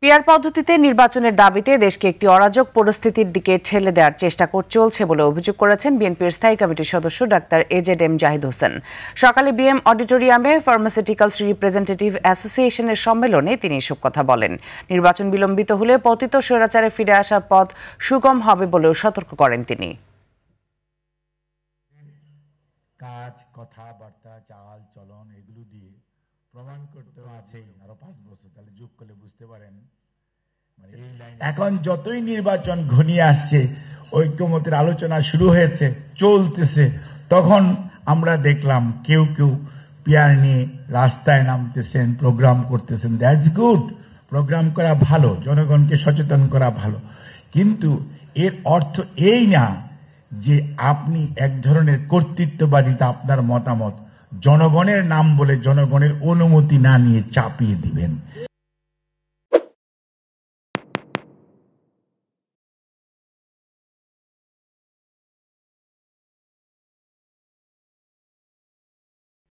PR পদ্ধতিতে নির্বাচনের দাবিতে দেশকে একটি অরাজক পরিস্থিতির দিকে ঠেলে দেওয়ার চেষ্টা চলছে বলে অভিযোগ করেছেন বিএনপির স্থায়ী কমিটির সদস্য ডাক্তার এজেড জাহিদ হোসেন। সকালে বিএম অডিটোরিয়ামে ফার্মাসিউটিক্যালস রিপ্রেজেন্টেটিভ অ্যাসোসিয়েশনের সম্মেলনে তিনি এসব কথা বলেন। নির্বাচন বিলম্বিত হলে পতিত স্বৈরাচারে ফিরে আসার পথ সুগম হবে বলেও সতর্ক করেন তিনি। কাজ, কথাবার্তা, চাল চলন এগুলো দিয়ে প্রমাণ করতে আছেই আরো 5 বছর, তাহলে যোগ করলে বুঝতে পারেন। এখন যতই নির্বাচন ঘনিয়ে আসছে, ঐক্যমতের আলোচনা শুরু হয়েছে, চলতেছে, তখন আমরা দেখলাম কেউ কেউ পিআর নিয়ে রাস্তায় নামতেছেন, প্রোগ্রাম করতেছেন। দ্যাটস গুড, প্রোগ্রাম করা ভালো, জনগণকে সচেতন করা ভালো, কিন্তু এর অর্থ এই না যে আপনি এক ধরনের কর্তৃত্ববাদিতা, আপনার মতামত জনগণের নাম বলে জনগণের অনুমতি না নিয়ে চাপিয়ে দিবেন।